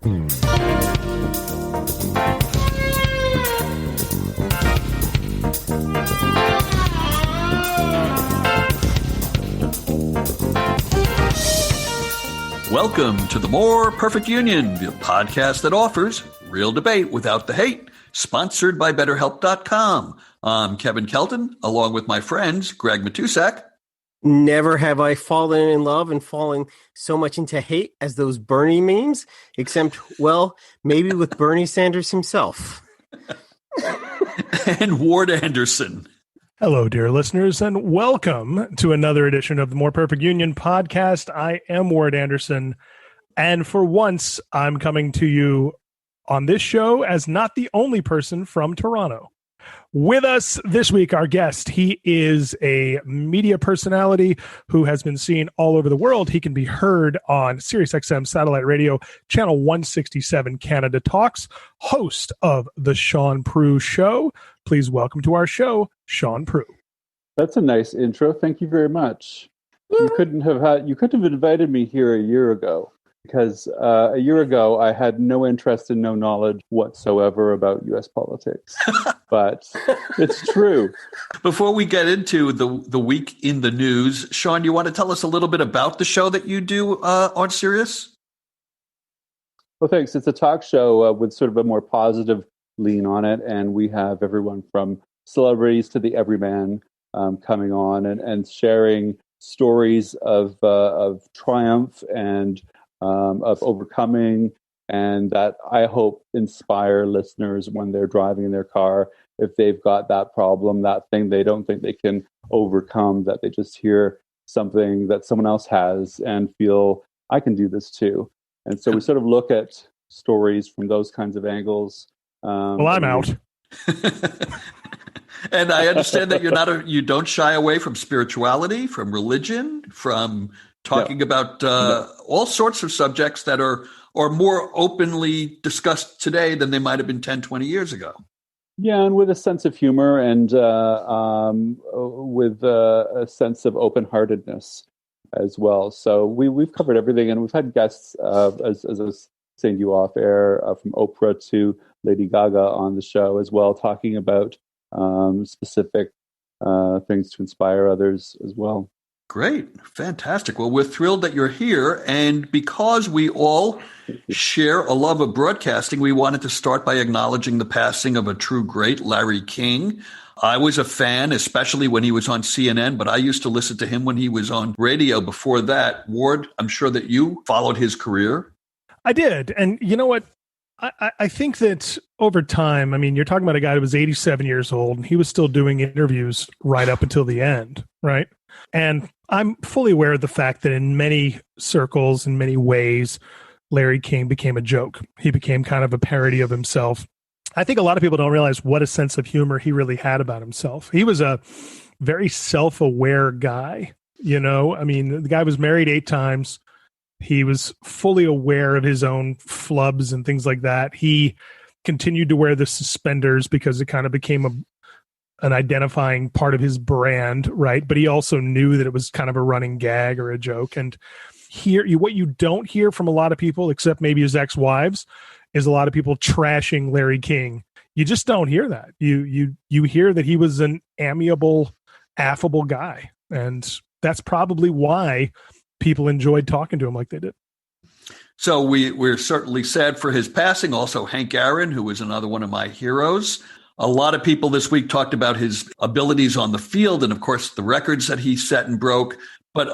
Welcome to the More Perfect Union, the podcast that offers real debate without the hate, sponsored by BetterHelp.com. I'm Kevin Kelton, along with my friends, Greg Matusak. Never have I fallen in love and fallen so much into hate as those Bernie memes, except, well, maybe with Bernie Sanders himself. And Ward Anderson. Hello, dear listeners, and welcome to another edition of the More Perfect Union podcast. I am Ward Anderson, and for once, I'm coming to you on this show as not the only person from Toronto. With us this week, our guest, he is a media personality who has been seen all over the world. He can be heard on SiriusXM Satellite Radio, Channel 167 Canada Talks, host of The Sean Prue Show. Please welcome to our show, Sean Prue. That's a nice intro. Thank you very much. You couldn't have invited me here a year ago. Because a year ago, I had no interest and no knowledge whatsoever about U.S. politics. But it's true. Before we get into the week in the news, Sean, you want to tell us a little bit about the show that you do on Sirius? Well, thanks. It's a talk show with sort of a more positive lean on it. And we have everyone from celebrities to the everyman coming on and sharing stories of triumph and of overcoming, and that I hope inspire listeners when they're driving in their car. If they've got that problem, that thing they don't think they can overcome, that they just hear something that someone else has and feel, I can do this too. And so we sort of look at stories from those kinds of angles. Well, I'm out. And I understand that you don't shy away from spirituality, from religion, from talking about all sorts of subjects that are more openly discussed today than they might have been 10, 20 years ago. Yeah, and with a sense of humor and with a sense of open-heartedness as well. So we've covered everything, and we've had guests, as I was saying to you off air, from Oprah to Lady Gaga on the show as well, talking about specific things to inspire others as well. Great. Fantastic. Well, we're thrilled that you're here. And because we all share a love of broadcasting, we wanted to start by acknowledging the passing of a true great, Larry King. I was a fan, especially when he was on CNN, but I used to listen to him when he was on radio before that. Ward, I'm sure that you followed his career. I did. And you know what? I think that over time, I mean, you're talking about a guy who was 87 years old, and he was still doing interviews right up until the end, right? And I'm fully aware of the fact that in many circles, in many ways, Larry King became a joke. He became kind of a parody of himself. I think a lot of people don't realize what a sense of humor he really had about himself. He was a very self-aware guy, you know? I mean, the guy was married 8 times. He was fully aware of his own flubs and things like that. He continued to wear the suspenders because it kind of became an identifying part of his brand, right? But he also knew that it was kind of a running gag or a joke. And what you don't hear from a lot of people, except maybe his ex-wives, is a lot of people trashing Larry King. You just don't hear that. You hear that he was an amiable, affable guy. And that's probably why people enjoyed talking to him like they did. So we're certainly sad for his passing. Also, Hank Aaron, who was another one of my heroes. A lot of people this week talked about his abilities on the field and, of course, the records that he set and broke. But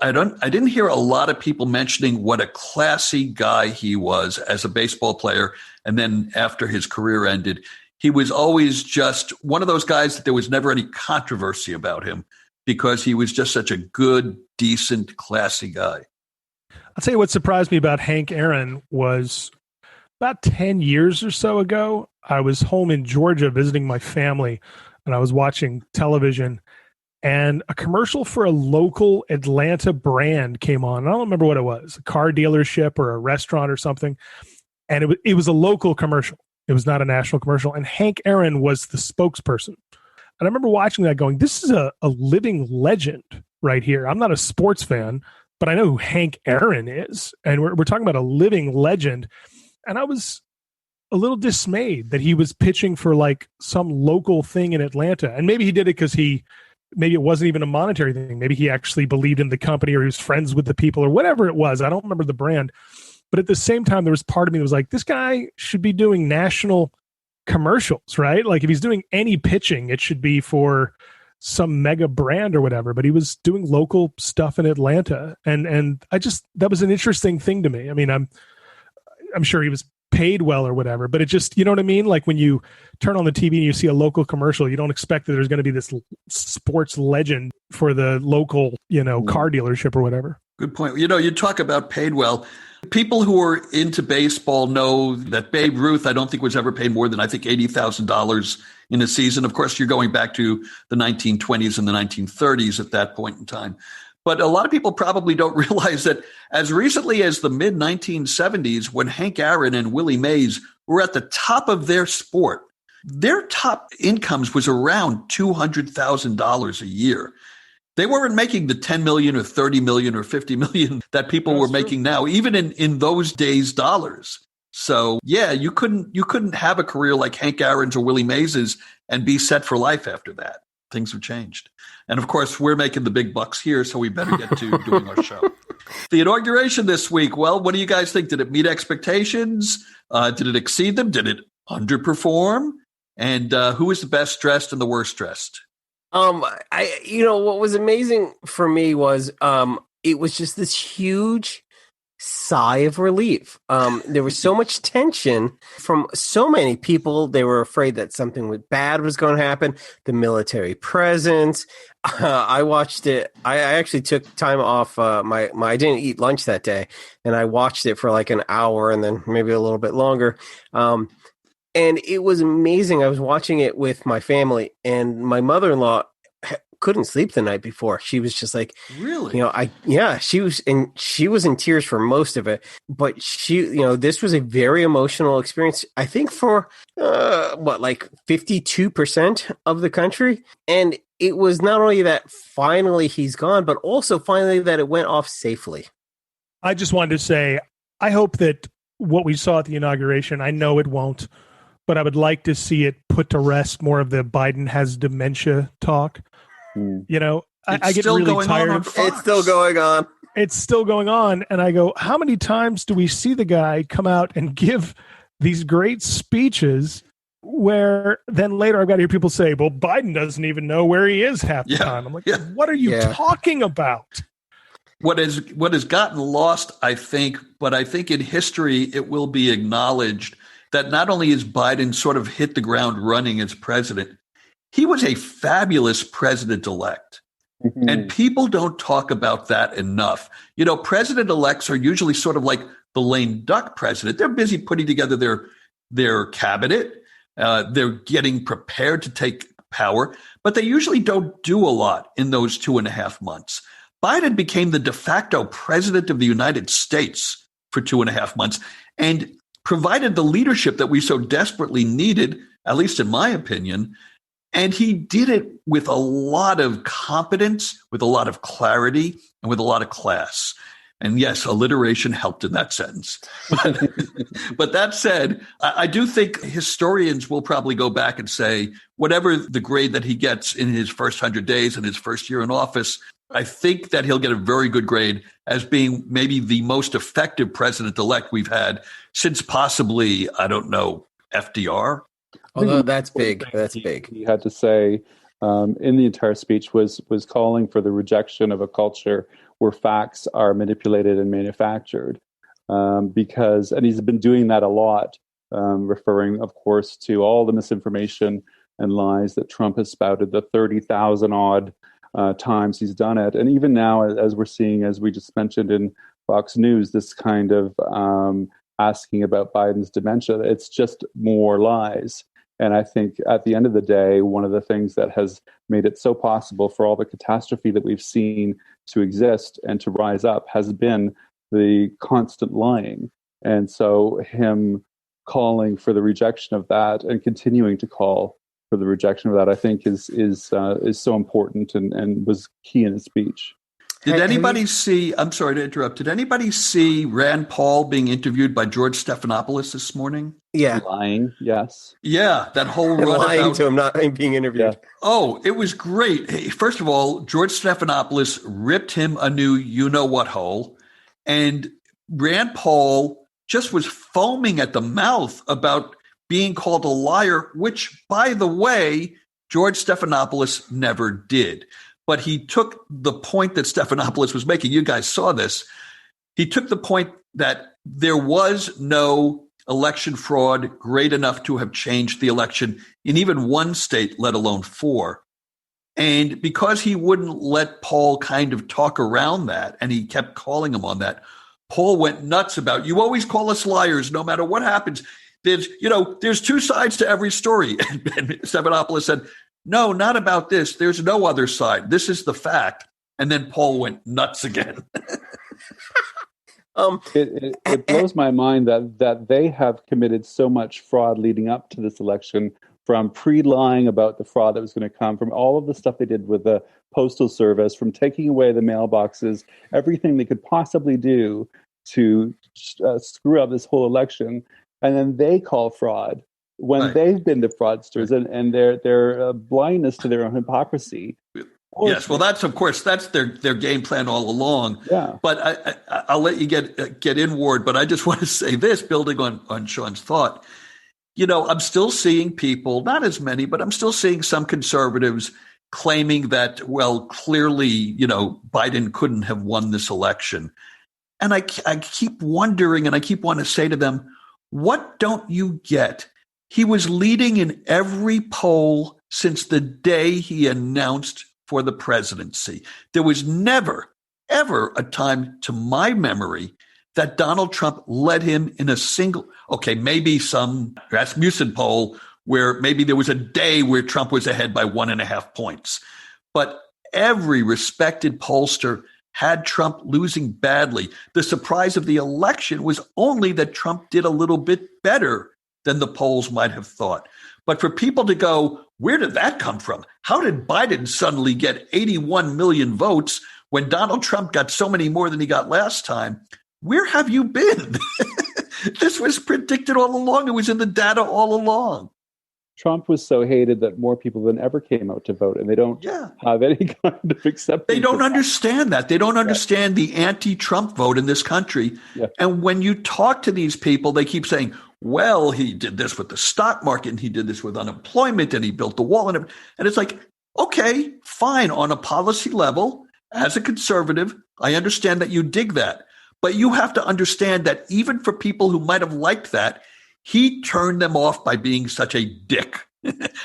I didn't hear a lot of people mentioning what a classy guy he was as a baseball player. And then after his career ended, he was always just one of those guys that there was never any controversy about him because he was just such a good, decent, classy guy. I'll tell you what surprised me about Hank Aaron was about 10 years or so ago, I was home in Georgia visiting my family, and I was watching television, and a commercial for a local Atlanta brand came on. I don't remember what it was, a car dealership or a restaurant or something. And it was a local commercial. It was not a national commercial. And Hank Aaron was the spokesperson. And I remember watching that going, this is a living legend right here. I'm not a sports fan, but I know who Hank Aaron is. And we're talking about a living legend. And I was a little dismayed that he was pitching for like some local thing in Atlanta. And maybe he did it because maybe it wasn't even a monetary thing. Maybe he actually believed in the company, or he was friends with the people, or whatever it was. I don't remember the brand. But at the same time, there was part of me that was like, this guy should be doing national commercials, right? Like if he's doing any pitching, it should be for some mega brand or whatever. But he was doing local stuff in Atlanta. And that was an interesting thing to me. I mean, I'm sure he was paid well or whatever, but it just, you know what I mean? Like when you turn on the TV and you see a local commercial, you don't expect that there's going to be this sports legend for the local, car dealership or whatever. Good point. You talk about paid well. People who are into baseball know that Babe Ruth, I don't think was ever paid more than, I think, $80,000 in a season. Of course, you're going back to the 1920s and the 1930s at that point in time. But a lot of people probably don't realize that as recently as the mid-1970s, when Hank Aaron and Willie Mays were at the top of their sport, their top incomes was around $200,000 a year. They weren't making the 10 million or 30 million or 50 million that people were making now, even in those days' dollars. So, yeah, you couldn't have a career like Hank Aaron's or Willie Mays's and be set for life after that. Things have changed. And of course, we're making the big bucks here, so we better get to doing our show. The inauguration this week, well, what do you guys think? Did it meet expectations? Did it exceed them? Did it underperform? And who was the best dressed and the worst dressed? What was amazing for me was it was just this huge sigh of relief. There was so much tension from so many people. They were afraid that something bad was going to happen. The military presence. I watched it. I actually took time off. I didn't eat lunch that day, and I watched it for like an hour and then maybe a little bit longer. And it was amazing. I was watching it with my family, and my mother-in-law couldn't sleep the night before. She was just like, really? She was in tears for most of it, but this was a very emotional experience, I think, for 52% of the country. And it was not only that finally he's gone, but also finally that it went off safely. I just wanted to say, I hope that what we saw at the inauguration, I know it won't, but I would like to see it put to rest more of the Biden has dementia talk. I get really tired. It's still going on. It's still going on. And I go, how many times do we see the guy come out and give these great speeches where then later I've got to hear people say, well, Biden doesn't even know where he is half the time. I'm like, what are you talking about? What has gotten lost, I think, but I think in history it will be acknowledged that not only is Biden sort of hit the ground running as president, he was a fabulous president-elect. Mm-hmm. And people don't talk about that enough. President-elects are usually sort of like the lame duck president. They're busy putting together their cabinet. They're getting prepared to take power, but they usually don't do a lot in those 2.5 months. Biden became the de facto president of the United States for 2.5 months and provided the leadership that we so desperately needed, at least in my opinion. And he did it with a lot of competence, with a lot of clarity, and with a lot of class. And yes, alliteration helped in that sentence. But that said, I do think historians will probably go back and say, whatever the grade that he gets in his first 100 days and his first year in office, I think that he'll get a very good grade as being maybe the most effective president-elect we've had since possibly, I don't know, FDR. Although that's big. That's big. He had to say in the entire speech was calling for the rejection of a culture where facts are manipulated and manufactured. And he's been doing that a lot, referring, of course, to all the misinformation and lies that Trump has spouted, the 30,000 odd times he's done it. And even now, as we're seeing, as we just mentioned in Fox News, this kind of asking about Biden's dementia, it's just more lies. And I think at the end of the day, one of the things that has made it so possible for all the catastrophe that we've seen to exist and to rise up has been the constant lying. And so him calling for the rejection of that and continuing to call for the rejection of that, I think is so important and was key in his speech. Did anybody see, I'm sorry to interrupt, did anybody see Rand Paul being interviewed by George Stephanopoulos this morning? Yeah. Lying, yes. Yeah, that whole run Lying about to him, not being interviewed. Yeah. Oh, it was great. Hey, first of all, George Stephanopoulos ripped him a new you-know-what hole, and Rand Paul just was foaming at the mouth about being called a liar, which, by the way, George Stephanopoulos never did. But he took the point that Stephanopoulos was making. You guys saw this. He took the point that there was no election fraud great enough to have changed the election in even one state, let alone four. And because he wouldn't let Paul kind of talk around that, and he kept calling him on that, Paul went nuts about, you always call us liars no matter what happens. There's two sides to every story. And Stephanopoulos said, no, not about this. There's no other side. This is the fact. And then Paul went nuts again. It blows my mind that they have committed so much fraud leading up to this election, from pre-lying about the fraud that was going to come, from all of the stuff they did with the postal service, from taking away the mailboxes, everything they could possibly do to screw up this whole election. And then they call fraud when they've been the fraudsters, and their blindness to their own hypocrisy. Yes, well, that's their game plan all along. Yeah. But I'll let you get in, Ward. But I just want to say this, building on Sean's thought. I'm still seeing people, not as many, but I'm still seeing some conservatives claiming that, well, clearly, Biden couldn't have won this election. And I keep wondering, and I keep wanting to say to them, what don't you get? He was leading in every poll since the day he announced for the presidency. There was never, ever a time to my memory that Donald Trump led him in a single, maybe some Rasmussen poll where maybe there was a day where Trump was ahead by 1.5 points. But every respected pollster had Trump losing badly. The surprise of the election was only that Trump did a little bit better than the polls might have thought. But for people to go, where did that come from? How did Biden suddenly get 81 million votes when Donald Trump got so many more than he got last time? Where have you been? This was predicted all along. It was in the data all along. Trump was so hated that more people than ever came out to vote, and they don't have any kind of acceptance. They don't understand that. They don't understand the anti-Trump vote in this country. Yeah. And when you talk to these people, they keep saying, well, he did this with the stock market, and he did this with unemployment, and he built the wall. And it's like, okay, fine. On a policy level, as a conservative, I understand that you dig that. But you have to understand that even for people who might have liked that, he turned them off by being such a dick.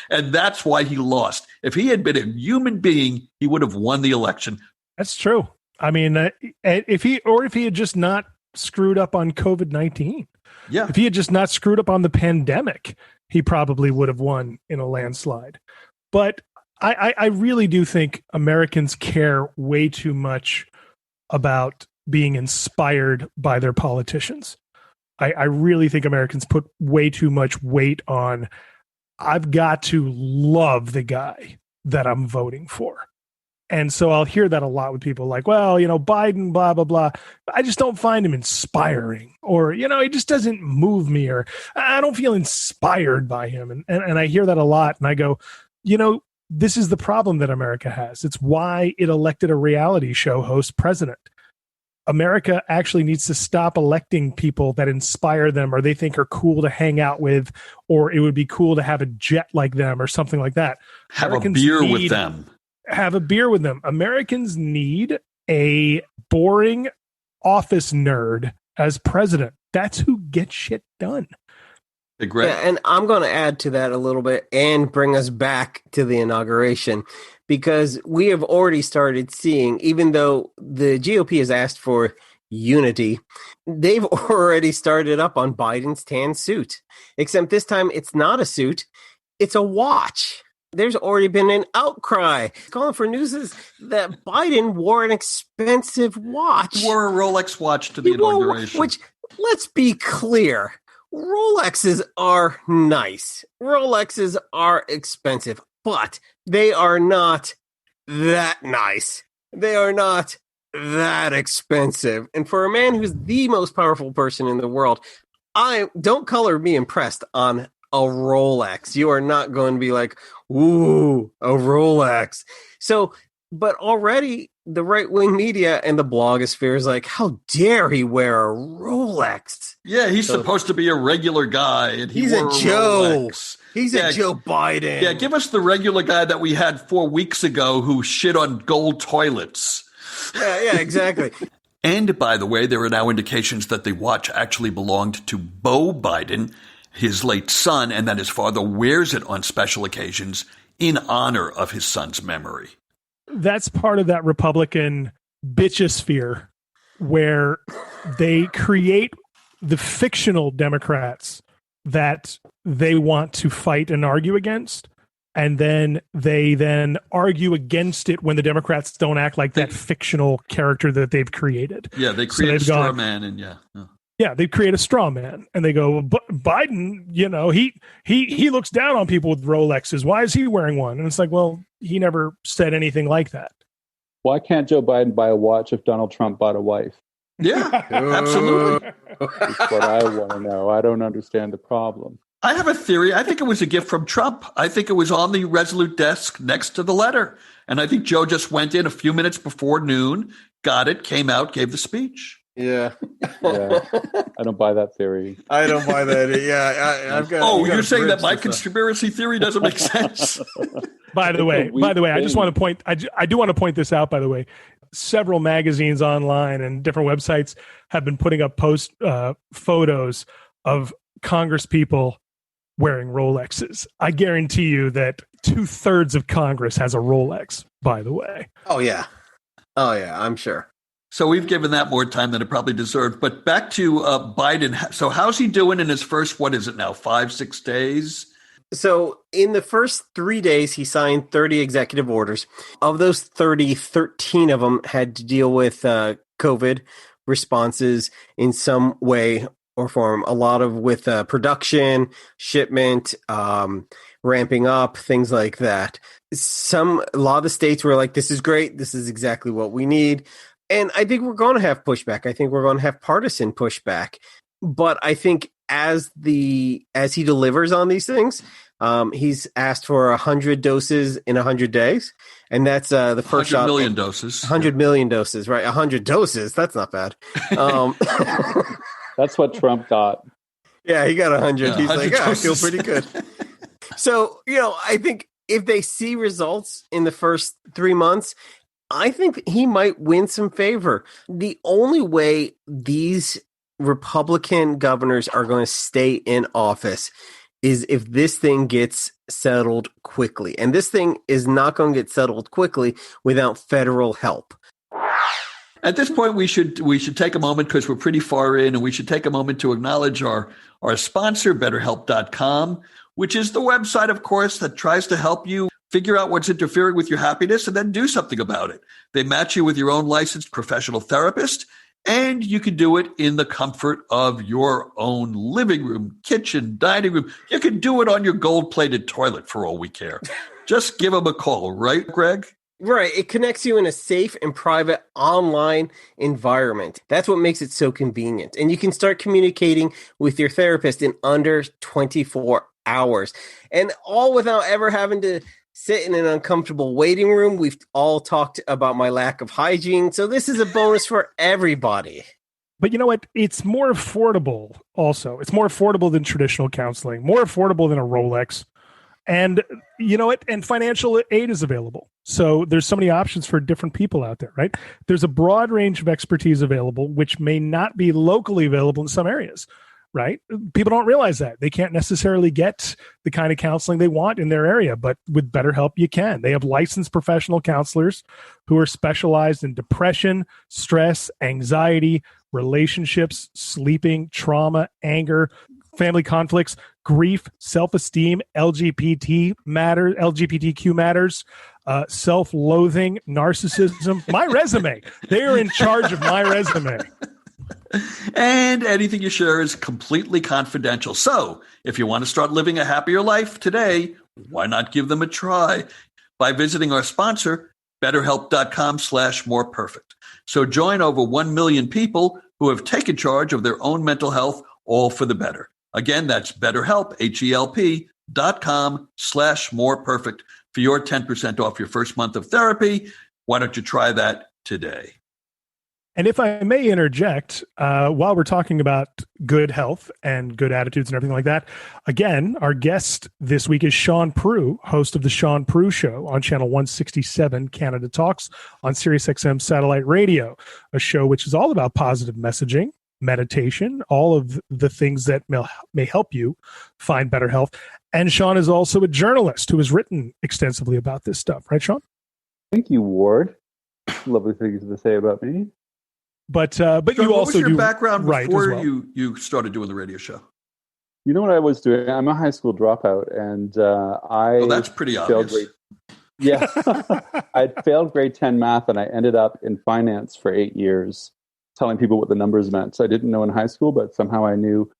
And that's why he lost. If he had been a human being, he would have won the election. That's true. I mean, if he had just not screwed up on COVID-19, if he had just not screwed up on the pandemic, he probably would have won in a landslide. But I really do think Americans care way too much about being inspired by their politicians. I really think Americans put way too much weight on, I've got to love the guy that I'm voting for. And so I'll hear that a lot with people like, well, Biden, blah, blah, blah. I just don't find him inspiring, or, he just doesn't move me, or I don't feel inspired by him. And I hear that a lot. And I go, this is the problem that America has. It's why it elected a reality show host president. America actually needs to stop electing people that inspire them or they think are cool to hang out with, or it would be cool to have a jet like them or something like that. Have a beer with them. Have a beer with them. Americans need a boring office nerd as president. That's who gets shit done. Yeah, and I'm going to add to that a little bit and bring us back to the inauguration, because we have already started seeing, even though the GOP has asked for unity, they've already started up on Biden's tan suit, except this time it's not a suit, it's a watch. There's already been an outcry calling for news that Biden wore an expensive watch. He wore a Rolex watch to the inauguration. Which, let's be clear, Rolexes are nice. Rolexes are expensive, but they are not that nice. They are not that expensive. And for a man who's the most powerful person in the world, I don't color me impressed on a Rolex. You are not going to be like, ooh, a Rolex. So, but already the right-wing media and the blogosphere is like, how dare he wear a Rolex? Yeah, he's supposed to be a regular guy, and he's wore a Joe. Rolex. He's a Joe Biden. Yeah, give us the regular guy that we had 4 weeks ago who shit on gold toilets. Yeah, exactly. And by the way, there are now indications that the watch actually belonged to Beau Biden, his late son, and that his father wears it on special occasions in honor of his son's memory. That's part of that Republican bitchosphere where they create the fictional Democrats that they want to fight and argue against. And then they argue against it when the Democrats don't act like that fictional character that they've created. Yeah, they create a straw man, and yeah, they create a straw man, and they go, Biden, he looks down on people with Rolexes. Why is he wearing one? And it's like, well, he never said anything like that. Why can't Joe Biden buy a watch if Donald Trump bought a wife? Yeah, absolutely. That's what I want to know. I don't understand the problem. I have a theory. I think it was a gift from Trump. I think it was on the Resolute desk next to the letter. And I think Joe just went in a few minutes before noon, got it, came out, gave the speech. Yeah. I don't buy that theory. I don't buy that. Yeah, I've got. Oh, you're saying that my conspiracy theory doesn't make sense? By the way, I just want to point. I do want to point this out. By the way, several magazines online and different websites have been putting up photos of Congress people wearing Rolexes. I guarantee you that 2/3 of Congress has a Rolex, by the way. Oh yeah, I'm sure. So we've given that more time than it probably deserved. But back to Biden. So how's he doing in his first, 5-6 days? So in the first 3 days, he signed 30 executive orders. Of those 30, 13 of them had to deal with COVID responses in some way or form. A lot of with production, shipment, ramping up, things like that. A lot of the states were like, this is great. This is exactly what we need. And I think we're going to have pushback. I think we're going to have partisan pushback. But I think as he delivers on these things, he's asked for 100 doses in 100 days. And that's the first 100 million doses. 100 million doses, right? 100 doses. That's not bad. That's what Trump got. Yeah, he got 100. Yeah, He's 100 like, I doses. feel pretty good. So, I think if they see results in the first 3 months, I think he might win some favor. The only way these Republican governors are going to stay in office is if this thing gets settled quickly. And this thing is not going to get settled quickly without federal help. At this point, we should take a moment because we're pretty far in, and we should take a moment to acknowledge our sponsor, BetterHelp.com, which is the website, of course, that tries to help you figure out what's interfering with your happiness and then do something about it. They match you with your own licensed professional therapist, and you can do it in the comfort of your own living room, kitchen, dining room. You can do it on your gold-plated toilet for all we care. Just give them a call, right, Greg? Right. It connects you in a safe and private online environment. That's what makes it so convenient. And you can start communicating with your therapist in under 24 hours. And all without ever having to sit in an uncomfortable waiting room. We've all talked about my lack of hygiene. So this is a bonus for everybody. But you know what? It's more affordable also. It's more affordable than traditional counseling, more affordable than a Rolex. And you know what? And financial aid is available. So there's so many options for different people out there, right? There's a broad range of expertise available, which may not be locally available in some areas, right? People don't realize that. They can't necessarily get the kind of counseling they want in their area, but with BetterHelp, you can. They have licensed professional counselors who are specialized in depression, stress, anxiety, relationships, sleeping, trauma, anger, family conflicts, grief, self-esteem, LGBTQ matters, self-loathing, narcissism. My resume. They are in charge of my resume. And anything you share is completely confidential. So if you want to start living a happier life today, why not give them a try by visiting our sponsor, BetterHelp.com/moreperfect. So join over 1 million people who have taken charge of their own mental health, all for the better. Again, that's BetterHelp, HELP.com/moreperfect for your 10% off your first month of therapy. Why don't you try that today? And if I may interject, while we're talking about good health and good attitudes and everything like that, again, our guest this week is Sean Prue, host of The Sean Prue Show on Channel 167, Canada Talks, on SiriusXM Satellite Radio, a show which is all about positive messaging, meditation, all of the things that may help you find better health. And Sean is also a journalist who has written extensively about this stuff. Right, Sean? Thank you, Ward. Lovely things to say about me. But Sean, you also what was your do background write before as well. you started doing the radio show? You know what I was doing? I'm a high school dropout, and I That's pretty failed obvious. Yeah, I failed grade 10 math, and I ended up in finance for 8 years, telling people what the numbers meant. So I didn't know in high school, but somehow I knew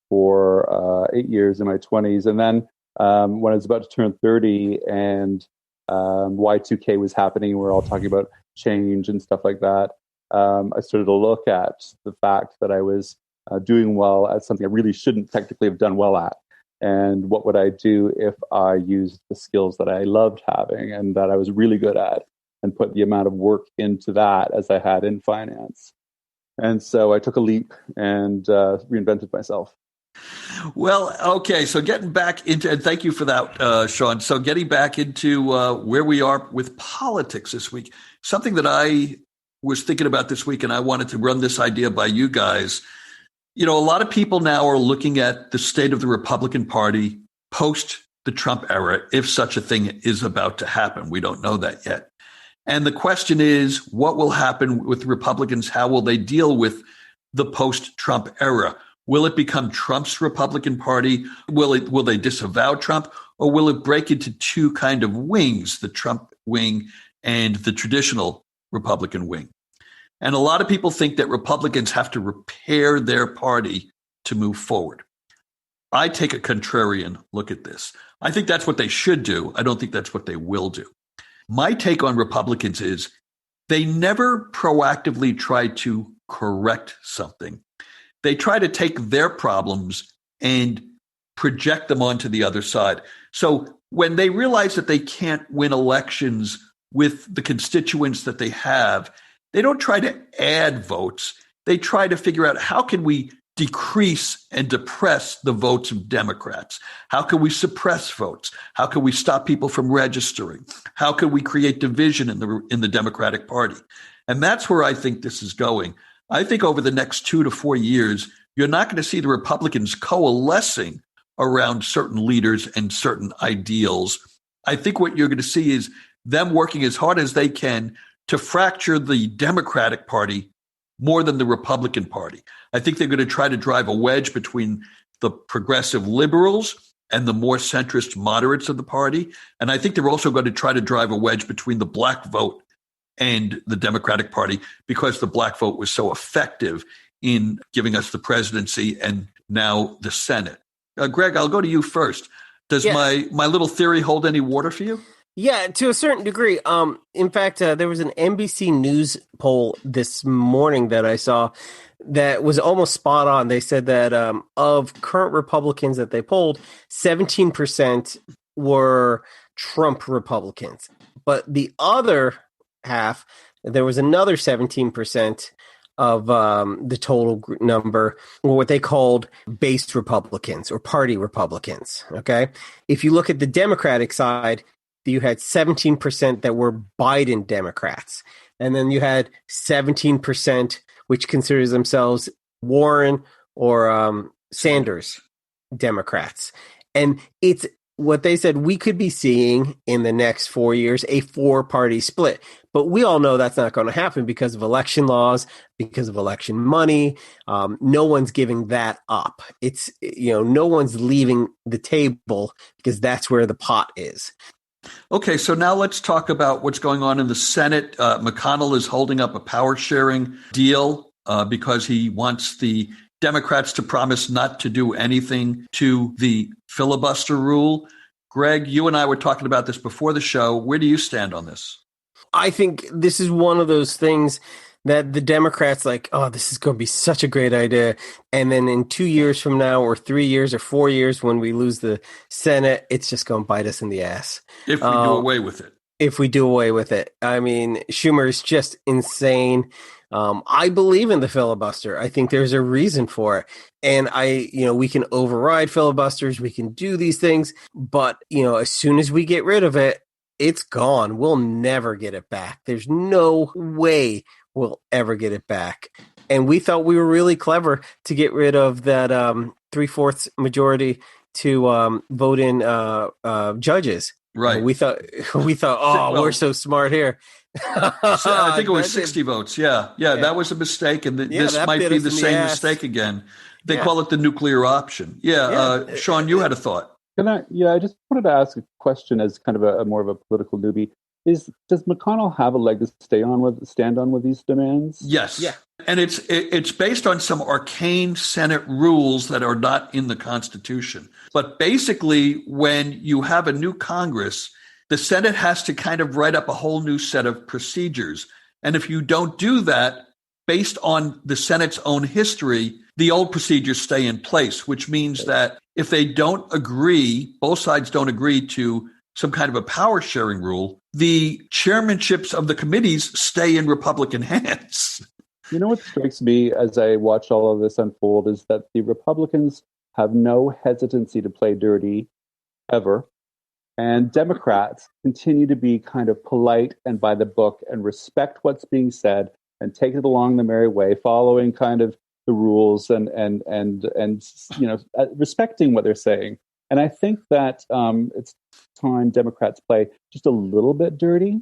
for 8 years in my 20s. And then when I was about to turn 30 and Y2K was happening, we're all talking about change and stuff like that. I started to look at the fact that I was doing well at something I really shouldn't technically have done well at. And what would I do if I used the skills that I loved having and that I was really good at and put the amount of work into that as I had in finance? And so I took a leap and reinvented myself. Well, okay. So getting back into, and thank you for that, Sean. So getting back into where we are with politics this week, something that I was thinking about this week, and I wanted to run this idea by you guys. You know, a lot of people now are looking at the state of the Republican Party post the Trump era, if such a thing is about to happen. We don't know that yet. And the question is, what will happen with Republicans? How will they deal with the post-Trump era? Will it become Trump's Republican Party? Will they disavow Trump? Or will it break into two kind of wings, the Trump wing and the traditional Republican wing? And a lot of people think that Republicans have to repair their party to move forward. I take a contrarian look at this. I think that's what they should do. I don't think that's what they will do. My take on Republicans is they never proactively try to correct something. They try to take their problems and project them onto the other side. So when they realize that they can't win elections with the constituents that they have, they don't try to add votes. They try to figure out, how can we decrease and depress the votes of Democrats? How can we suppress votes? How can we stop people from registering? How can we create division in the Democratic Party? And that's where I think this is going. I think over the next 2 to 4 years, you're not going to see the Republicans coalescing around certain leaders and certain ideals. I think what you're going to see is them working as hard as they can to fracture the Democratic Party more than the Republican Party. I think they're going to try to drive a wedge between the progressive liberals and the more centrist moderates of the party. And I think they're also going to try to drive a wedge between the black vote and the Democratic Party, because the black vote was so effective in giving us the presidency and now the Senate. Greg, I'll go to you first. Does my little theory hold any water for you? Yeah, to a certain degree. In fact, there was an NBC News poll this morning that I saw that was almost spot on. They said that of current Republicans that they polled, 17% were Trump Republicans. But the other half, there was another 17% of the total number were what they called base Republicans or party Republicans. Okay. If you look at the Democratic side, you had 17% that were Biden Democrats. And then you had 17%, which considers themselves Warren or Sanders Democrats. And it's what they said we could be seeing in the next 4 years, a 4-party split. But we all know that's not going to happen because of election laws, because of election money. No one's giving that up. It's, no one's leaving the table because that's where the pot is. Okay, so now let's talk about what's going on in the Senate. McConnell is holding up a power sharing deal because he wants the Democrats to promise not to do anything to the filibuster rule. Greg, you and I were talking about this before the show. Where do you stand on this? I think this is one of those things that the Democrats like, oh, this is going to be such a great idea. And then in 2 years from now, or 3 years or 4 years, when we lose the Senate, it's just going to bite us in the ass. If we do away with it. If we do away with it. I mean, Schumer is just insane. I believe in the filibuster. I think there's a reason for it. And we can override filibusters. We can do these things. But, as soon as we get rid of it, it's gone. We'll never get it back. There's no way we'll ever get it back. And we thought we were really clever to get rid of that 3/4 majority to vote in judges. Right. We thought, we're so smart here. I think it was 60 votes. Yeah. That was a mistake. And this might be the same mistake again. They call it the nuclear option. Sean, you had a thought. I just wanted to ask a question as kind of a more of a political newbie. Does McConnell have a leg to stand on with these demands? Yes. Yeah. And it's based on some arcane Senate rules that are not in the Constitution. But basically, when you have a new Congress, the Senate has to kind of write up a whole new set of procedures. And if you don't do that, based on the Senate's own history, the old procedures stay in place, which means that if they don't agree, both sides don't agree to some kind of a power sharing rule, the chairmanships of the committees stay in Republican hands. You know what strikes me as I watch all of this unfold is that the Republicans have no hesitancy to play dirty ever. And Democrats continue to be kind of polite and by the book and respect what's being said and take it along the merry way, following kind of the rules and respecting what they're saying. And I think that it's time Democrats play just a little bit dirty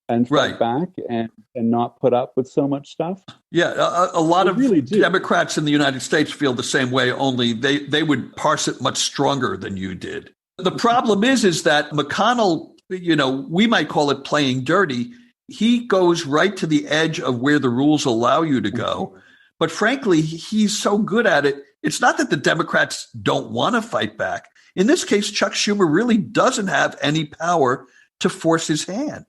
and fight back and not put up with so much stuff. Yeah, a lot of Democrats in the United States feel the same way, only they would parse it much stronger than you did. The problem is that McConnell, we might call it playing dirty. He goes right to the edge of where the rules allow you to go. But frankly, he's so good at it. It's not that the Democrats don't want to fight back. In this case, Chuck Schumer really doesn't have any power to force his hand.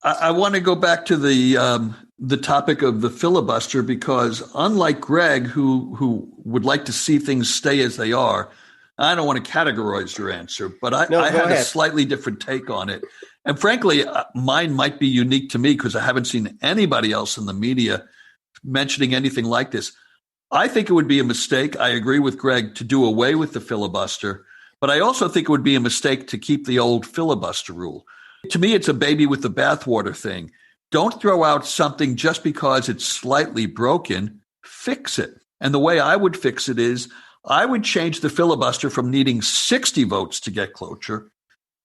I want to go back to the topic of the filibuster, because unlike Greg, who would like to see things stay as they are, I don't want to categorize your answer, but I had a slightly different take on it. And frankly, mine might be unique to me because I haven't seen anybody else in the media mentioning anything like this. I think it would be a mistake. I agree with Greg to do away with the filibuster, but I also think it would be a mistake to keep the old filibuster rule. To me, it's a baby with the bathwater thing. Don't throw out something just because it's slightly broken. Fix it. And the way I would fix it is I would change the filibuster from needing 60 votes to get cloture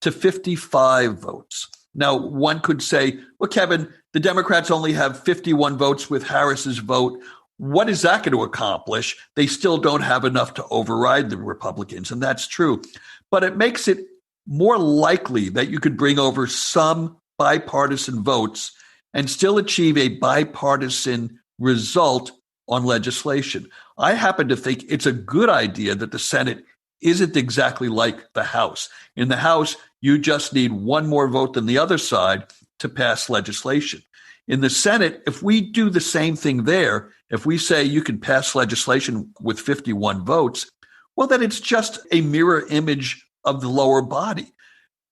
to 55 votes. Now, one could say, well, Kevin, the Democrats only have 51 votes with Harris's vote. What is that going to accomplish? They still don't have enough to override the Republicans, and that's true. But it makes it more likely that you could bring over some bipartisan votes and still achieve a bipartisan result on legislation. I happen to think it's a good idea that the Senate isn't exactly like the House. In the House, you just need one more vote than the other side to pass legislation. In the Senate, if we do the same thing there, if we say you can pass legislation with 51 votes, well, then it's just a mirror image of the lower body.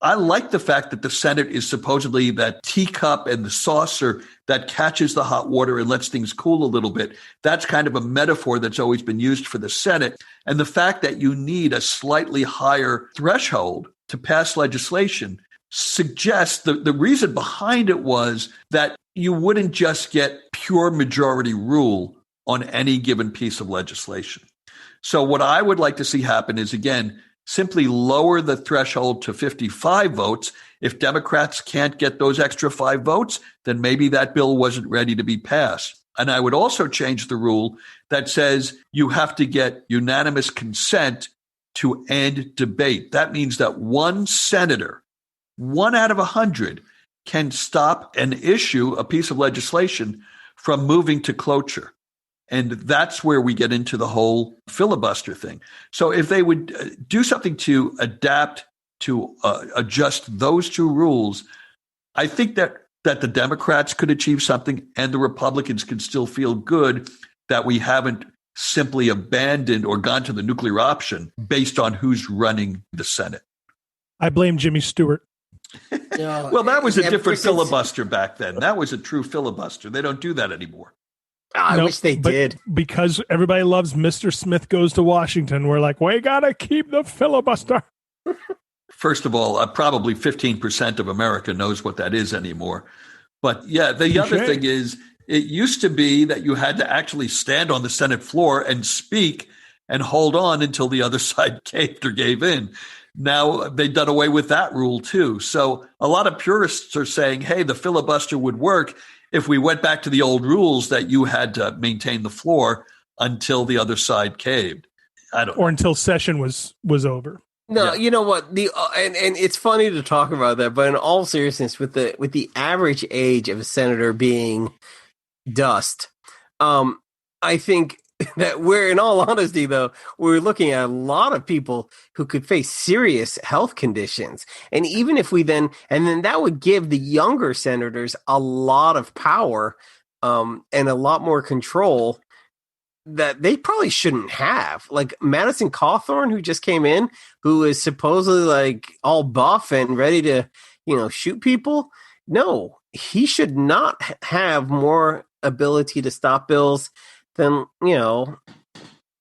I like the fact that the Senate is supposedly that teacup and the saucer that catches the hot water and lets things cool a little bit. That's kind of a metaphor that's always been used for the Senate. And the fact that you need a slightly higher threshold to pass legislation suggests the reason behind it was that you wouldn't just get pure majority rule on any given piece of legislation. So what I would like to see happen is, again, simply lower the threshold to 55 votes. If Democrats can't get those extra 5 votes, then maybe that bill wasn't ready to be passed. And I would also change the rule that says you have to get unanimous consent to end debate. That means that one senator, 1 out of 100, can stop an issue, a piece of legislation, from moving to cloture. And that's where we get into the whole filibuster thing. So if they would do something to adapt to adjust those two rules, I think that that the Democrats could achieve something and the Republicans can still feel good that we haven't simply abandoned or gone to the nuclear option based on who's running the Senate. I blame Jimmy Stewart. Well, that was a different filibuster back then. That was a true filibuster. They don't do that anymore. I wish they did. Because everybody loves Mr. Smith Goes to Washington, we're like, we got to keep the filibuster. First of all, probably 15% of America knows what that is anymore. But yeah, the other thing is, it used to be that you had to actually stand on the Senate floor and speak and hold on until the other side caved or gave in. Now they've done away with that rule too. So a lot of purists are saying, hey, the filibuster would work if we went back to the old rules that you had to maintain the floor until the other side caved. I don't know. Or until session was over. No, you know what? And it's funny to talk about that, but in all seriousness, with the average age of a senator being dust, I think that we're, in all honesty, though, we're looking at a lot of people who could face serious health conditions. And even if we then that would give the younger senators a lot of power and a lot more control that they probably shouldn't have. Like Madison Cawthorn, who just came in, who is supposedly like all buff and ready to, shoot people. No, he should not have more ability to stop bills than,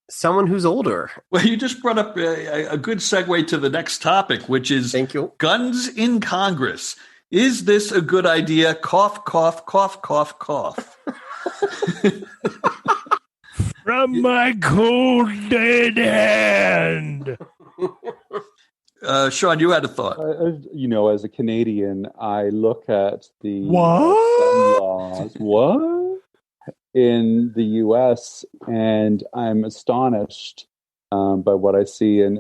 someone who's older. Well, you just brought up a good segue to the next topic, which is guns in Congress. Is this a good idea? Cough, cough, cough, cough, cough. From my cold dead hand. Sean, you had a thought. As a Canadian, I look at the gun laws in the U.S. and I'm astonished by what I see. And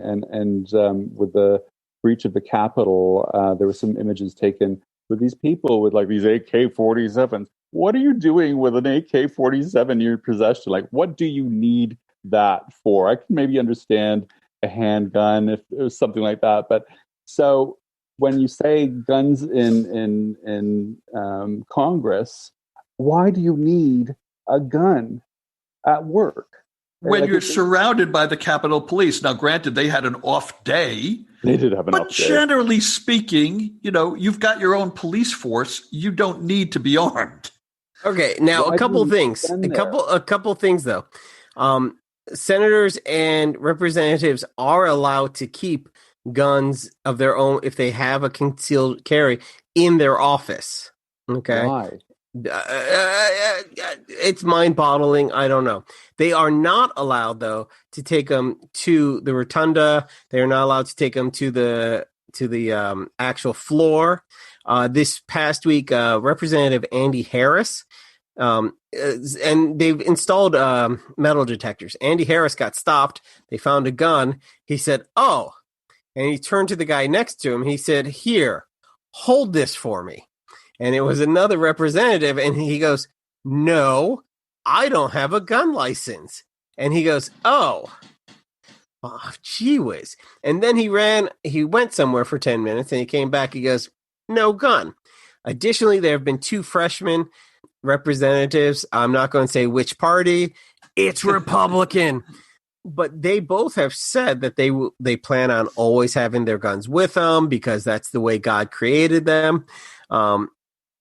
with the breach of the Capitol, there were some images taken with these people with like these AK-47s. What are you doing with an AK-47 in your possession? Like, what do you need that for? I can maybe understand a handgun if it was something like that. But so when you say guns in Congress, why do you need a gun at work? When you're surrounded by the Capitol Police. Now, granted, they had an off day. They did have an off day. But generally speaking, you've got your own police force. You don't need to be armed. Okay, now a couple things. A couple things though. Senators and representatives are allowed to keep guns of their own if they have a concealed carry in their office. Okay. Why? It's mind-boggling. I don't know. They are not allowed though to take them to the rotunda. They are not allowed to take them to the actual floor. This past week, Representative Andy Harris, and they've installed metal detectors. Andy Harris got stopped. They found a gun. He said, "Oh," and he turned to the guy next to him. He said, "Here, hold this for me." And it was another representative, and he goes, "No, I don't have a gun license." And he goes, "Oh, gee whiz." And then he went somewhere for 10 minutes, and he came back. He goes, "No gun." Additionally, there have been two freshmen representatives. I'm not going to say which party. It's Republican. But they both have said that they plan on always having their guns with them because that's the way God created them.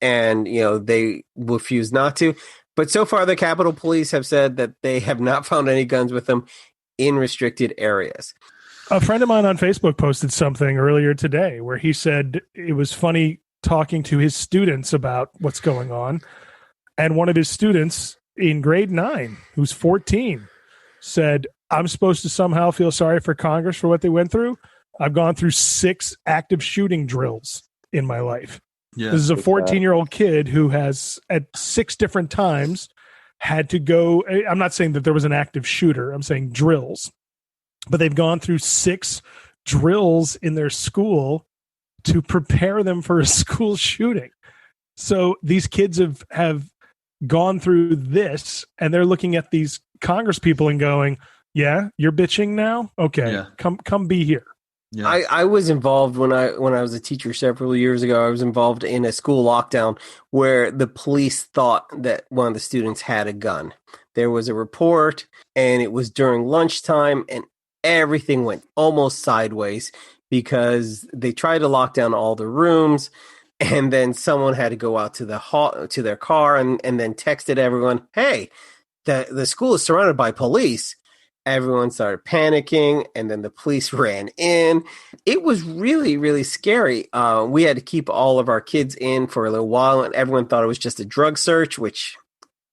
And, they refuse not to. But so far, the Capitol Police have said that they have not found any guns with them in restricted areas. A friend of mine on Facebook posted something earlier today where he said it was funny talking to his students about what's going on. And one of his students in grade 9, who's 14, said, "I'm supposed to somehow feel sorry for Congress for what they went through. I've gone through 6 active shooting drills in my life." Yeah, this is a 14-year-old kid who has at 6 different times had to go. I'm not saying that there was an active shooter. I'm saying drills. But they've gone through 6 drills in their school to prepare them for a school shooting. So these kids have gone through this, and they're looking at these Congress people and going, "Yeah, you're bitching now? Okay, yeah. Come be here." Yeah. I was involved when I was a teacher several years ago. I was involved in a school lockdown where the police thought that one of the students had a gun. There was a report, and it was during lunchtime, and everything went almost sideways because they tried to lock down all the rooms, and then someone had to go out to to their car and then texted everyone, "Hey, the school is surrounded by police." Everyone started panicking, and then the police ran in. It was really, really scary. We had to keep all of our kids in for a little while, and everyone thought it was just a drug search, which,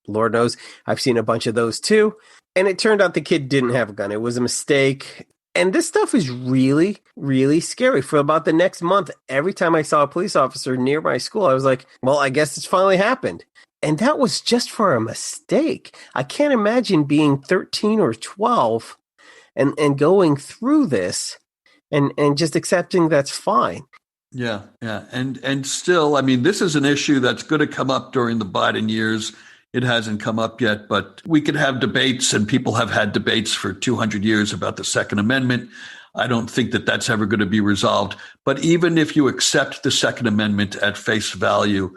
Lord knows, I've seen a bunch of those too. And it turned out the kid didn't have a gun. It was a mistake. And this stuff is really, really scary. For about the next month, every time I saw a police officer near my school, I was like, well, I guess it's finally happened. And that was just for a mistake. I can't imagine being 13 or 12 and going through this and just accepting that's fine. Yeah, yeah. And still, I mean, this is an issue that's going to come up during the Biden years. It hasn't come up yet, but we could have debates, and people have had debates for 200 years about the Second Amendment. I don't think that that's ever going to be resolved. But even if you accept the Second Amendment at face value,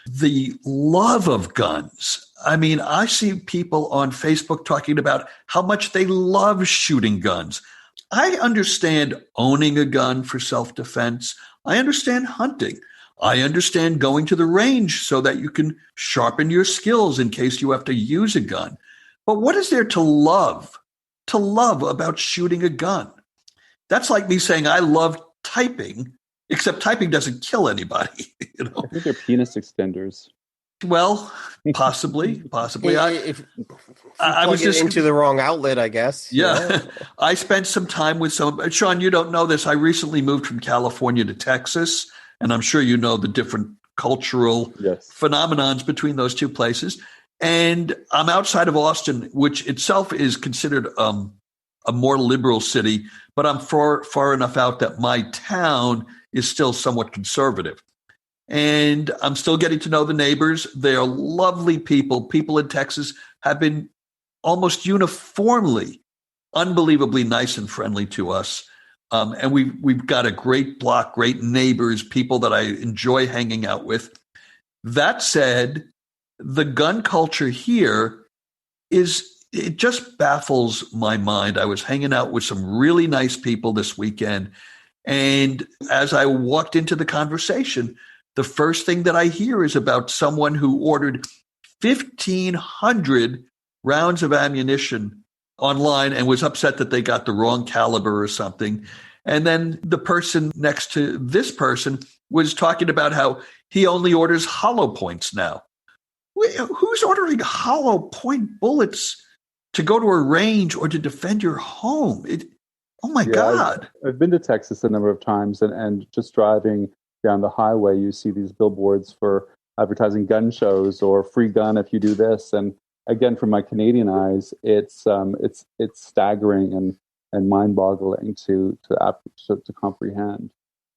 the love of guns. I mean, I see people on Facebook talking about how much they love shooting guns. I understand owning a gun for self-defense. I understand hunting. I understand going to the range so that you can sharpen your skills in case you have to use a gun. But what is there to love about shooting a gun? That's like me saying I love typing, except typing doesn't kill anybody. You know? I think they're penis extenders. Well, possibly. If I was just into the wrong outlet, I guess. Yeah. I spent some time with Sean, you don't know this. I recently moved from California to Texas, and I'm sure you know the different cultural phenomenons between those two places. And I'm outside of Austin, which itself is considered a more liberal city, but I'm far enough out that my town is still somewhat conservative. And I'm still getting to know the neighbors. They are lovely people. People in Texas have been almost uniformly, unbelievably nice and friendly to us. And we've got a great block, great neighbors, people that I enjoy hanging out with. That said, the gun culture here it just baffles my mind. I was hanging out with some really nice people this weekend. And as I walked into the conversation, the first thing that I hear is about someone who ordered 1,500 rounds of ammunition online and was upset that they got the wrong caliber or something. And then the person next to this person was talking about how he only orders hollow points now. Who's ordering hollow point bullets to go to a range or to defend your home? Oh my God. I've been to Texas a number of times, and just driving down the highway, you see these billboards for advertising gun shows or free gun if you do this. And again, from my Canadian eyes, it's staggering and mind-boggling to comprehend.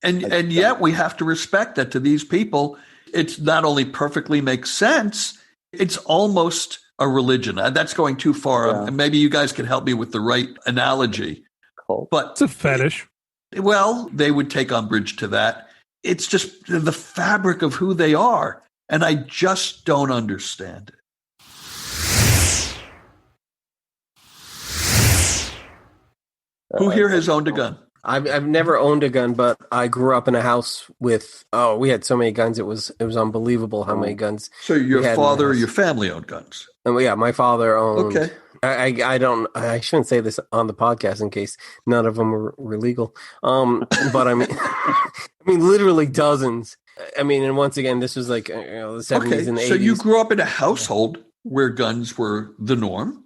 And yet we have to respect that to these people. It's not only perfectly makes sense, it's almost a religion. That's going too far. Yeah. Maybe you guys can help me with the right analogy. Cool. But It's a fetish. Well, they would take umbrage to that. It's just the fabric of who they are. And I just don't understand it. Who here has owned a gun? I've never owned a gun, but I grew up in a house with we had so many guns. It was unbelievable how many guns. So your father or your family owned guns? And yeah, my father owned. Okay. I shouldn't say this on the podcast in case none of them were legal. But I mean, literally dozens. I mean, and once again, this was like the 70s and the 80s. So you grew up in a household where guns were the norm?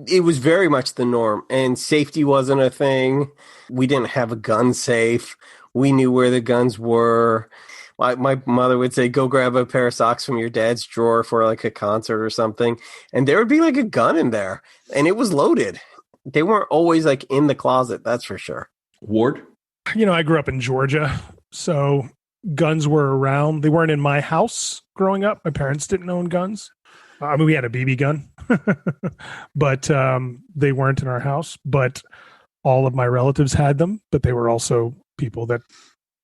It was very much the norm, and safety wasn't a thing. We didn't have a gun safe. We knew where the guns were. My mother would say, go grab a pair of socks from your dad's drawer for like a concert or something. And there would be like a gun in there, and it was loaded. They weren't always like in the closet. That's for sure. Ward? I grew up in Georgia, so guns were around. They weren't in my house growing up. My parents didn't own guns. I mean, we had a BB gun, but they weren't in our house. But all of my relatives had them, but they were also people that,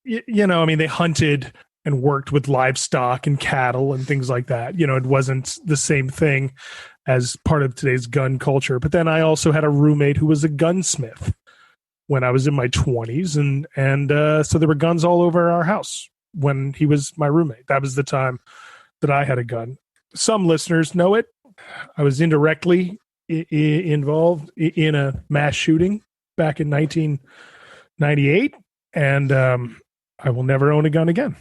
I mean, they hunted and worked with livestock and cattle and things like that. It wasn't the same thing as part of today's gun culture. But then I also had a roommate who was a gunsmith when I was in my 20s. And so there were guns all over our house when he was my roommate. That was the time that I had a gun. Some listeners know it. I was indirectly involved in a mass shooting back in 1998. And I will never own a gun again.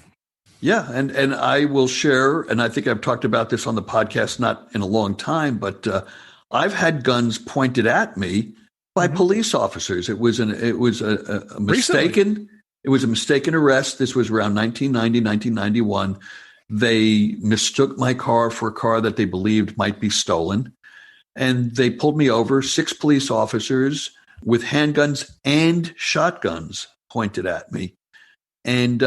Yeah, and I will share, and I think I've talked about this on the podcast, not in a long time, but I've had guns pointed at me by police officers. It was a mistaken arrest. This was around 1990, 1991. They mistook my car for a car that they believed might be stolen, and they pulled me over. 6 police officers with handguns and shotguns pointed at me, and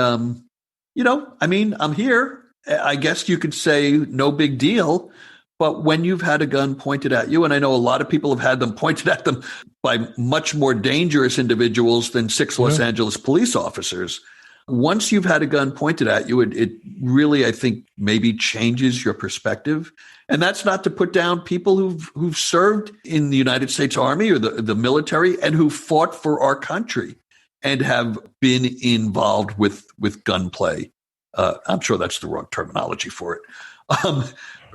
I mean, I'm here. I guess you could say no big deal. But when you've had a gun pointed at you, and I know a lot of people have had them pointed at them by much more dangerous individuals than 6 Los Angeles police officers. Once you've had a gun pointed at you, it really, I think, maybe changes your perspective. And that's not to put down people who've served in the United States Army or the military and who fought for our country and have been involved with gunplay. I'm sure that's the wrong terminology for it.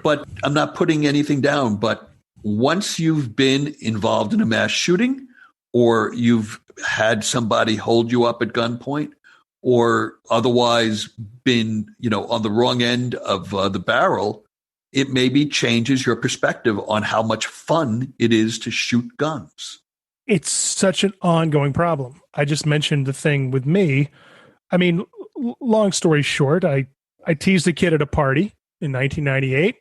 But I'm not putting anything down. But once you've been involved in a mass shooting, or you've had somebody hold you up at gunpoint, or otherwise been, on the wrong end of the barrel, it maybe changes your perspective on how much fun it is to shoot guns. It's such an ongoing problem. I just mentioned the thing with me. I mean, long story short, I teased a kid at a party in 1998.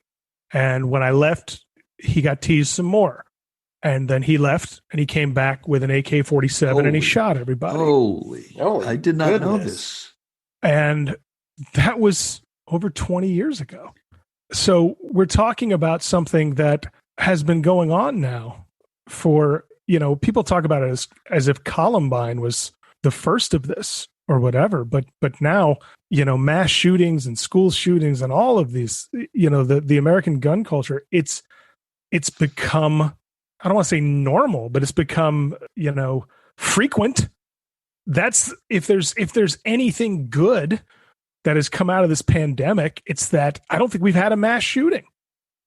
And when I left, he got teased some more. And then he left and he came back with an AK-47 and he shot everybody. I did not know this. And that was over 20 years ago. So we're talking about something that has been going on now for, people talk about it as if Columbine was the first of this or whatever. But now, mass shootings and school shootings and all of these, the American gun culture, it's become, I don't want to say normal, but it's become, frequent. That's if there's anything good that has come out of this pandemic, it's that I don't think we've had a mass shooting.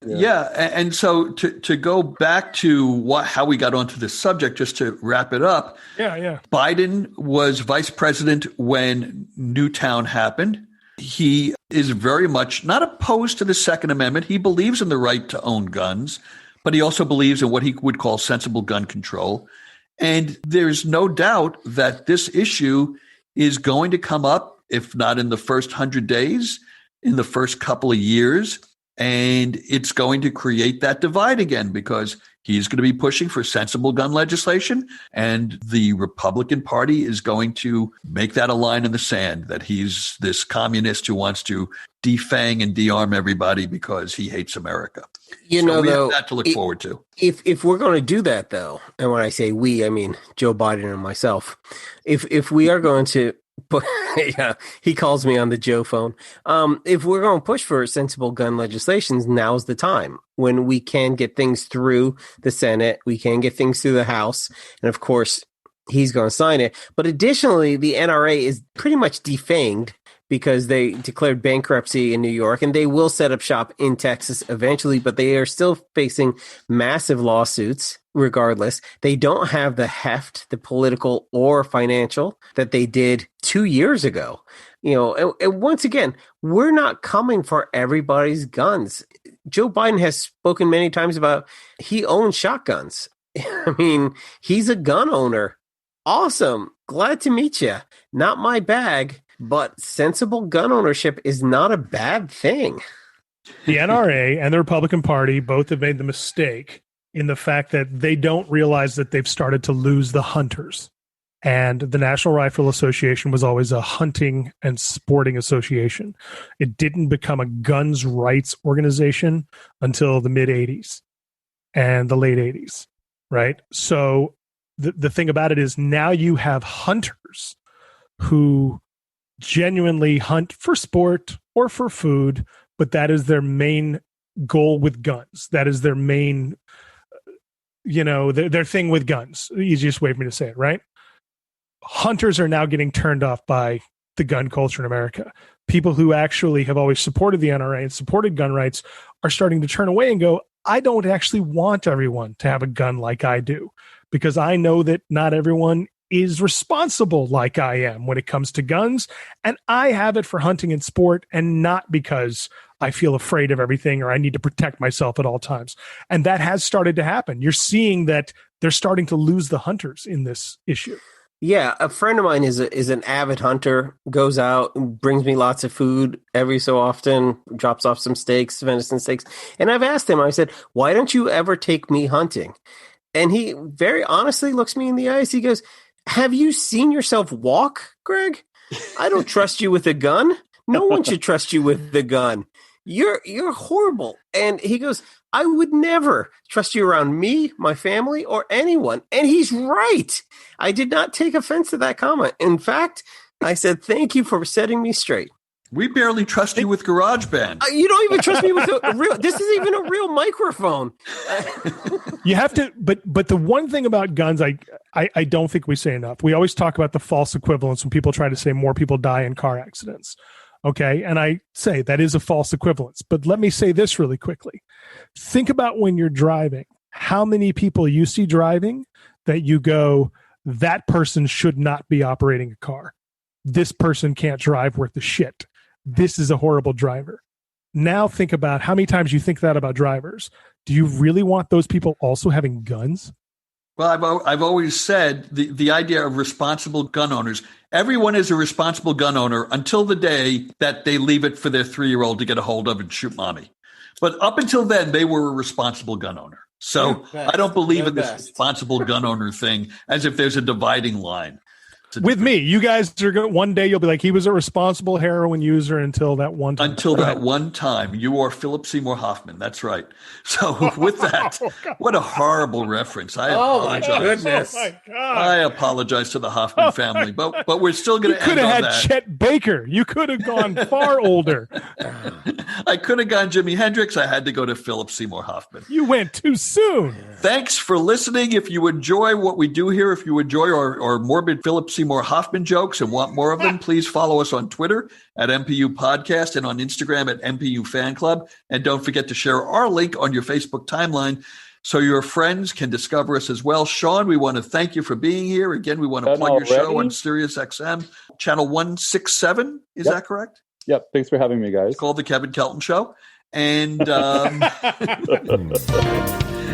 Yeah. And so to go back to how we got onto this subject, just to wrap it up. Yeah. Biden was vice president when Newtown happened. He is very much not opposed to the Second Amendment. He believes in the right to own guns, but he also believes in what he would call sensible gun control. And there's no doubt that this issue is going to come up, if not in the first 100 days, in the first couple of years. And it's going to create that divide again because he's going to be pushing for sensible gun legislation. And the Republican Party is going to make that a line in the sand that he's this communist who wants to defang and de-arm everybody because he hates America. We have that to look forward to. If we're going to do that, though, and when I say we, I mean Joe Biden and myself, if we are going to but yeah, he calls me on the Joe phone. If we're going to push for sensible gun legislations, now's the time when we can get things through the Senate. We can get things through the House. And of course, he's going to sign it. But additionally, the NRA is pretty much defanged because they declared bankruptcy in New York, and they will set up shop in Texas eventually, but they are still facing massive lawsuits regardless. They don't have the heft, the political or financial, that they did 2 years ago. And once again, we're not coming for everybody's guns. Joe Biden has spoken many times about he owns shotguns. I mean, he's a gun owner. Awesome. Glad to meet you. Not my bag. But sensible gun ownership is not a bad thing. The NRA and the Republican Party both have made the mistake in the fact that they don't realize that they've started to lose the hunters. And the National Rifle Association was always a hunting and sporting association. It didn't become a guns rights organization until the mid-'80s and the late 80s, right? So the thing about it is now you have hunters who genuinely hunt for sport or for food, but that is their main goal with guns. That is their main, their thing with guns. The easiest way for me to say it, right? Hunters are now getting turned off by the gun culture in America. People who actually have always supported the NRA and supported gun rights are starting to turn away and go, I don't actually want everyone to have a gun like I do, because I know that not everyone is responsible like I am when it comes to guns. And I have it for hunting and sport, and not because I feel afraid of everything or I need to protect myself at all times. And that has started to happen. You're seeing that they're starting to lose the hunters in this issue. Yeah, a friend of mine is an avid hunter, goes out, brings me lots of food every so often, drops off some steaks, venison steaks. And I've asked him, I said, why don't you ever take me hunting? And he very honestly looks me in the eyes. He goes, have you seen yourself walk, Greg? I don't trust you with a gun. No one should trust you with the gun. You're horrible. And he goes, I would never trust you around me, my family, or anyone. And he's right. I did not take offense to that comment. In fact, I said, thank you for setting me straight. We barely trust you with GarageBand. You don't even trust me with a real. This is even a real microphone. You have to, but the one thing about guns, I don't think we say enough. We always talk about the false equivalence when people try to say more people die in car accidents. Okay. And I say that is a false equivalence. But let me say this really quickly. Think about when you're driving, how many people you see driving that you go, that person should not be operating a car. This person can't drive worth a shit. This is a horrible driver. Now think about how many times you think that about drivers. Do you really want those people also having guns? Well, I've always said the idea of responsible gun owners, everyone is a responsible gun owner until the day that they leave it for their 3-year-old to get a hold of and shoot mommy. But up until then, they were a responsible gun owner. So I don't believe in this responsible gun owner thing as if there's a dividing line. With me, you guys are going. One day you'll be like, he was a responsible heroin user until that one time. Until that one time, you are Philip Seymour Hoffman. That's right. So with that, what a horrible reference. I apologize. My goodness. Oh my God. I apologize to the Hoffman family, but we're still going to end on that. You could have had Chet Baker. You could have gone far older. I could have gone Jimi Hendrix. I had to go to Philip Seymour Hoffman. You went too soon. Thanks for listening. If you enjoy what we do here, if you enjoy our morbid Philip Seymour Hoffman jokes and want more of them, please follow us on Twitter at MPU Podcast and on Instagram at MPU Fan Club. And don't forget to share our link on your Facebook timeline so your friends can discover us as well. Sean, we want to thank you for being here. Again, we want to plug your show on Sirius XM, channel 167. Is that correct? Yep. Thanks for having me, guys. It's called The Kevin Kelton Show. And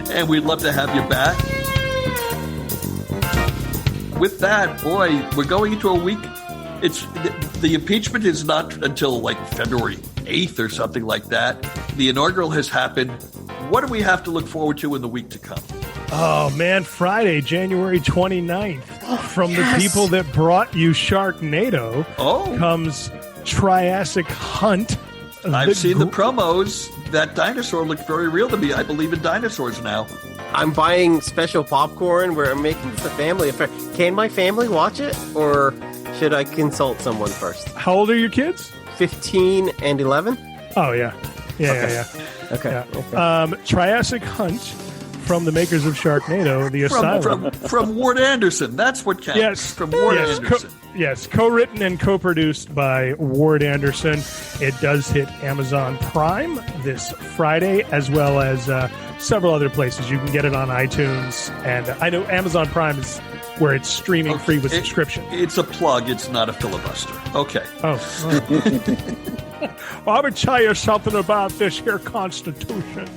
and we'd love to have you back. With that, boy, we're going into a week. It's the impeachment is not until like February 8th or something like that. The inaugural has happened. What do we have to look forward to in the week to come? Oh, man, Friday, January 29th. From the people that brought you Sharknado comes Triassic Hunt. I've seen the promos. That dinosaur looked very real to me. I believe in dinosaurs now. I'm buying special popcorn. We're making this a family affair. Can my family watch it, or should I consult someone first? How old are your kids? 15 and 11. Oh, yeah. Yeah. Okay. Triassic Hunt from the makers of Sharknado, the Asylum. From Ward Anderson. That's what counts. Yes. From Ward Anderson. Co-written and co-produced by Ward Anderson. It does hit Amazon Prime this Friday, as well as several other places. You can get it on iTunes, and I know Amazon Prime is where it's streaming free with subscription. It's a plug. It's not a filibuster. Okay. Well, I'm going to tell you something about this here Constitution.